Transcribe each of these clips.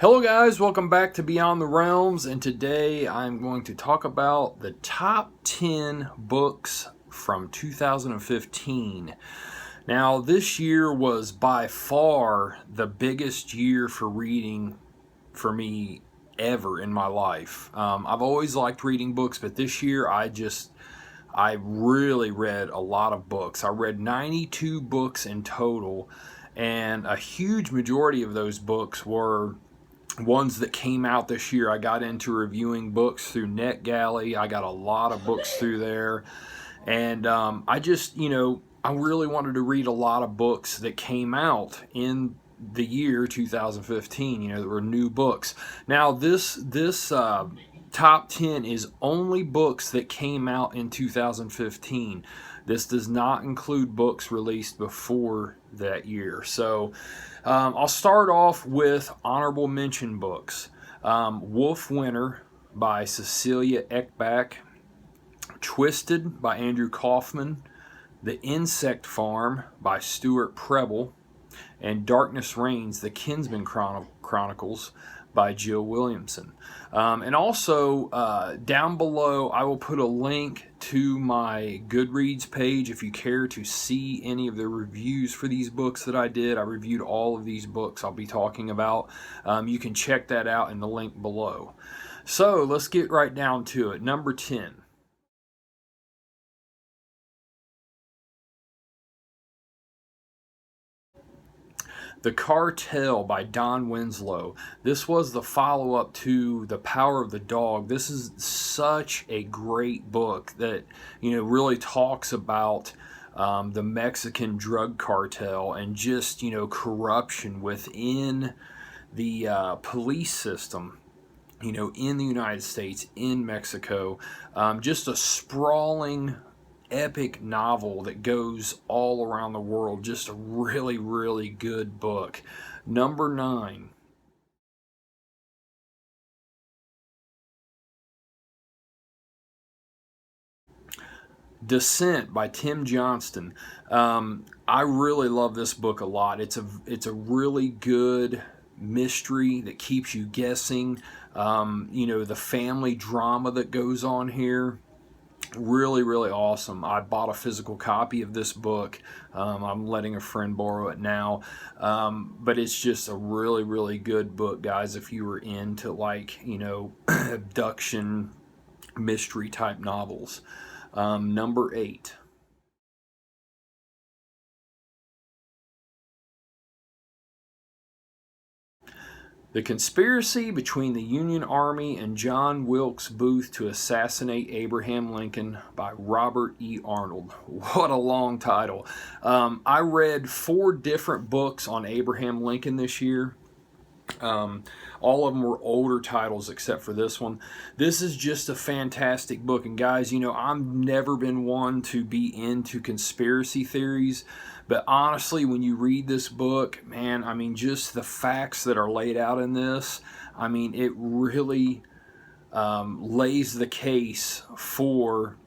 Hello guys, welcome back to Beyond the Realms, and today I'm going to talk about the top 10 books from 2015. Now, this year was by far the biggest year for reading for me ever in my life. I've always liked reading books, but this year I really read a lot of books. I read 92 books in total, and a huge majority of those books were ones that came out this year. I got into reviewing books through NetGalley. I got a lot of books through there, and I really wanted to read a lot of books that came out in the year 2015. There were new books. Now this top 10 is only books that came out in 2015. This does not include books released before that year. So I'll start off with honorable mention books. Wolf Winter by Cecilia Eckbach, Twisted by Andrew Kaufman, The Insect Farm by Stuart Preble, and Darkness Reigns, The Kinsman Chronicles by Jill Williamson. And also, down below, I will put a link to my Goodreads page if you care to see any of the reviews for these books that I did. I reviewed all of these books I'll be talking about. You can check that out in the link below. So, let's get right down to it. Number 10. The Cartel by Don Winslow. This was the follow-up to The Power of the Dog. This is such a great book that, really talks about the Mexican drug cartel and just, corruption within the police system, in the United States, in Mexico. Just a sprawling epic novel that goes all around the world. Just a really, really good book. Number 9. Descent by Tim Johnston. I really love this book a lot. It's a really good mystery that keeps you guessing. The family drama that goes on here. Really, really awesome. I bought a physical copy of this book. I'm letting a friend borrow it now. But it's just a really, really good book, guys, if you were into, abduction, mystery type novels. Number 8. The Conspiracy Between the Union Army and John Wilkes Booth to Assassinate Abraham Lincoln by Robert E. Arnold. What a long title. I read 4 different books on Abraham Lincoln this year. All of them were older titles except for this one. This is just a fantastic book. And guys, I've never been one to be into conspiracy theories. But honestly, when you read this book, man, just the facts that are laid out in this, it really lays the case for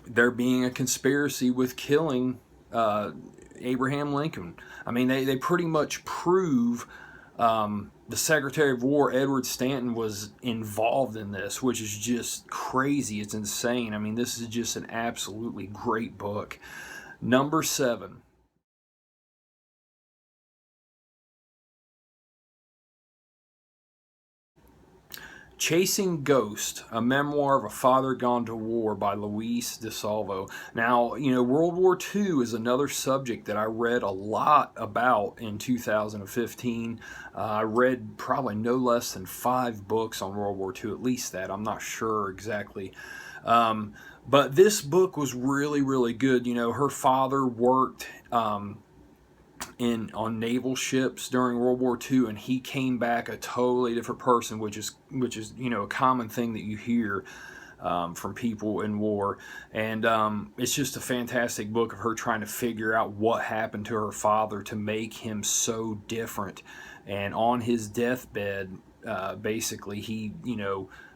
there being a conspiracy with killing Abraham Lincoln. They pretty much prove the Secretary of War, Edward Stanton, was involved in this, which is just crazy. It's insane. This is just an absolutely great book. Number 7. Chasing Ghost, a memoir of a father gone to war by Lois DeSalvo. Now, World War II is another subject that I read a lot about in 2015. I read probably no less than 5 books on World War II, at least that. I'm not sure exactly. But this book was really, really good. Her father worked on naval ships during World War II, and he came back a totally different person, which is a common thing that you hear from people in war. And it's just a fantastic book of her trying to figure out what happened to her father to make him so different. And on his deathbed, basically he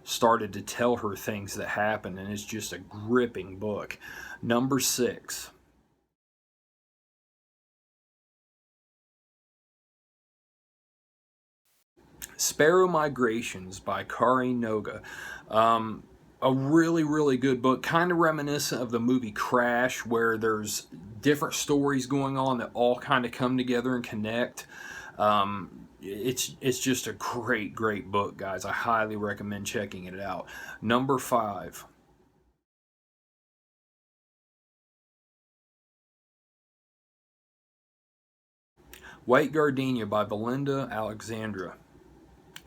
started to tell her things that happened, and it's just a gripping book. Number 6. Spero Migrations by Qari Noga. A really, really good book, kind of reminiscent of the movie Crash, where there's different stories going on that all kind of come together and connect. It's just a great, great book, guys. I highly recommend checking it out. Number 5. White Gardenia by Belinda, Alexandra.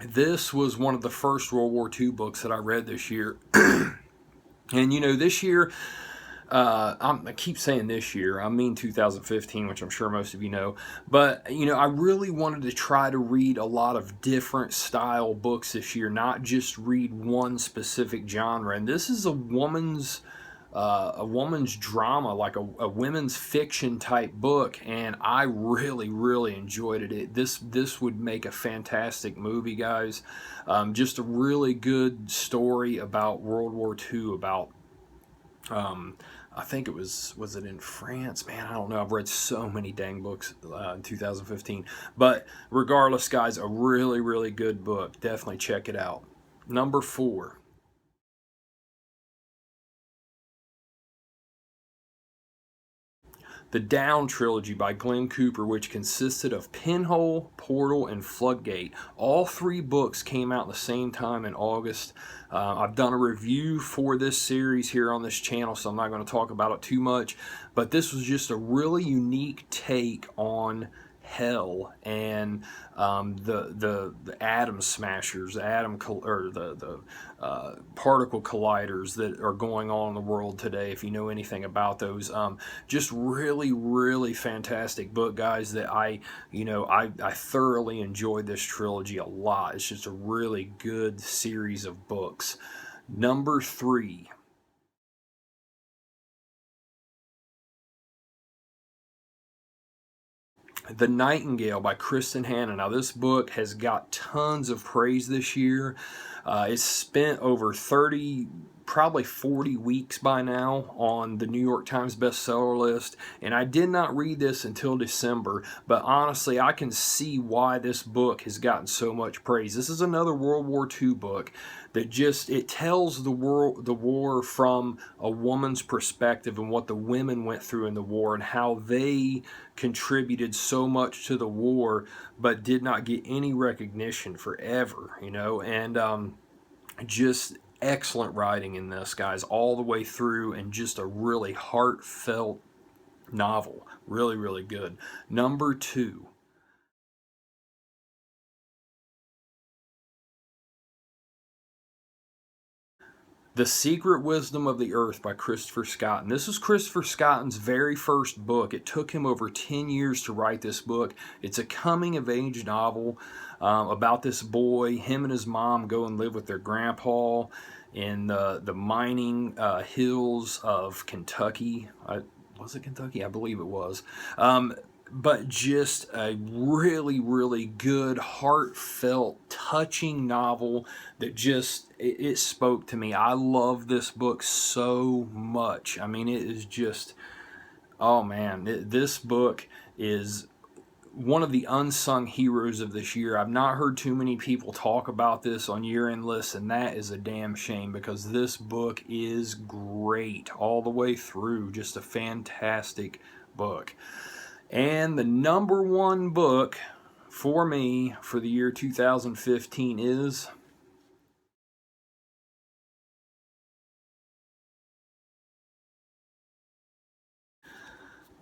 This was one of the first World War II books that I read this year. And you know, this year, I keep saying this year, I mean 2015, which I'm sure most of you know. But, you know, I really wanted to try to read a lot of different style books this year, not just read one specific genre. And this is a woman's drama, like a women's fiction type book, and I really, really enjoyed it. This would make a fantastic movie, guys. Just a really good story about World War II, about I think it was it in France? Man, I don't know. I've read so many dang books in 2015. But regardless, guys, a really, really good book. Definitely check it out. Number 4. The Down Trilogy by Glen Cooper, which consisted of Pinhole, Portal, and Floodgate. All 3 books came out at the same time in August. I've done a review for this series here on this channel, so I'm not going to talk about it too much. But this was just a really unique take on hell and the atom smashers, the particle colliders that are going on in the world today. If you know anything about those, just really, really fantastic book, guys. That I thoroughly enjoyed this trilogy a lot. It's just a really good series of books. Number 3. The Nightingale by Kristin. Now, this book has got tons of praise this year. It's spent over 30, probably 40 weeks by now on the New York Times bestseller list, and I did not read this until December, but honestly, I can see why this book has gotten so much praise. This is another World War II book that it tells the war from a woman's perspective and what the women went through in the war and how they contributed so much to the war but did not get any recognition forever, and just excellent writing in this, guys, all the way through, and just a really heartfelt novel. Really, really good. Number 2. The Secret Wisdom of the Earth by Christopher Scott. And this is Christopher Scott's very first book. It took him over 10 years to write this book. It's a coming-of-age novel about this boy. Him and his mom go and live with their grandpa in the mining hills of Kentucky. Was it Kentucky? I believe it was. But just a really, really good, heartfelt, touching novel that just, it spoke to me. I love this book so much. I mean, it is just, oh man, this book is one of the unsung heroes of this year. I've not heard too many people talk about this on year-end lists, and that is a damn shame, because this book is great all the way through. Just a fantastic book. And the number 1 book for me for the year 2015 is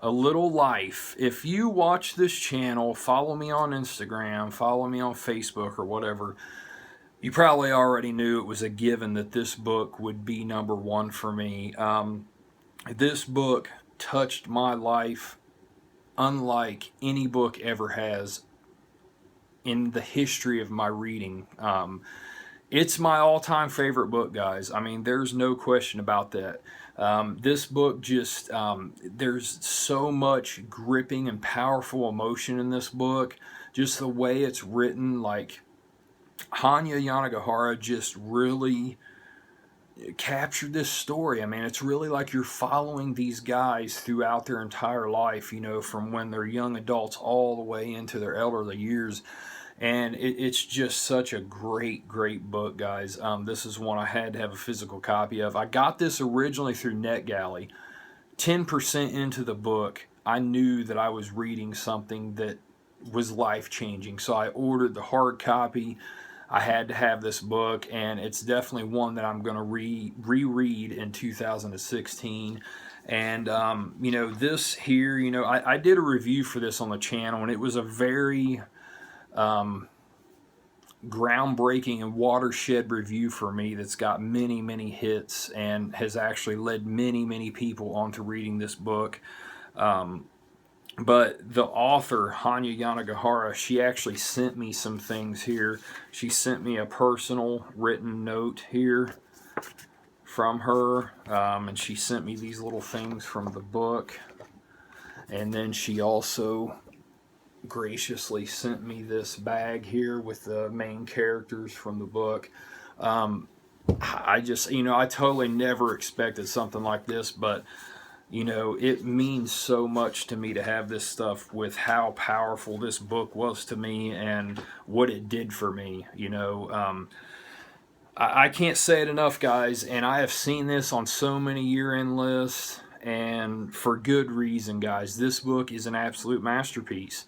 A Little Life. If you watch this channel, follow me on Instagram, follow me on Facebook or whatever, you probably already knew it was a given that this book would be number 1 for me. This book touched my life unlike any book ever has in the history of my reading. It's my all-time favorite book, guys. I mean, there's no question about that. This book just, there's so much gripping and powerful emotion in this book. Just the way it's written, like Hanya Yanagihara just really captured this story. I mean, it's really like you're following these guys throughout their entire life, from when they're young adults all the way into their elderly years. And it's just such a great book, guys. This is one I had to have a physical copy of. I got this originally through NetGalley. 10% into the book, I knew that I was reading something that was life-changing, so I ordered the hard copy. I had to have this book, and it's definitely one that I'm going to reread in 2016. And you know, this here, you know, I did a review for this on the channel, and it was a very groundbreaking and watershed review for me that's got many hits and has actually led many people onto reading this book. But the author, Hanya Yanagihara, she actually sent me some things here. She sent me a personal written note here from her, and she sent me these little things from the book. And then she also graciously sent me this bag here with the main characters from the book. I just, you know, I totally never expected something like this, but you know, it means so much to me to have this stuff with how powerful this book was to me and what it did for me. You know, I can't say it enough, guys, and I have seen this on so many year-end lists, and for good reason, guys. This book is an absolute masterpiece.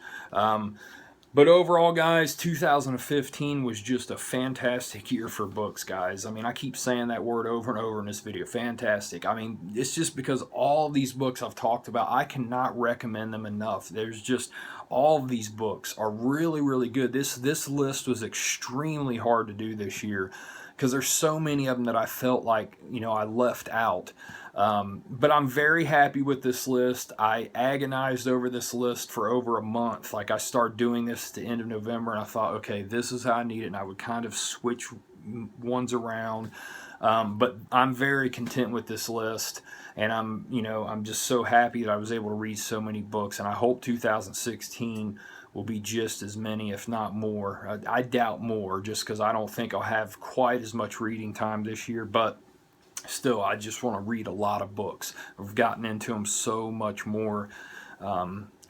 But overall, guys, 2015 was just a fantastic year for books, guys. I mean, I keep saying that word over and over in this video, fantastic. I mean, it's just because all these books I've talked about, I cannot recommend them enough. There's just, all of these books are really good. This list was extremely hard to do this year because there's so many of them that I felt like, you know, I left out. But I'm very happy with this list. I agonized over this list for over a month. Like, I started doing this at the end of November, and I thought, okay, this is how I need it, and I would kind of switch ones around. But I'm very content with this list, and I'm just so happy that I was able to read so many books, and I hope 2016 will be just as many, if not more. I doubt more, just because I don't think I'll have quite as much reading time this year, but still, I just want to read a lot of books. I've gotten into them so much more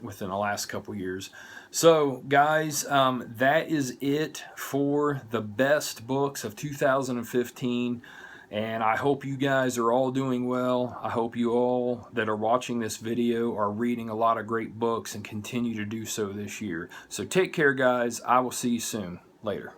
within the last couple years. So, guys, that is it for the best books of 2015. And I hope you guys are all doing well. I hope you all that are watching this video are reading a lot of great books and continue to do so this year. So take care, guys. I will see you soon. Later.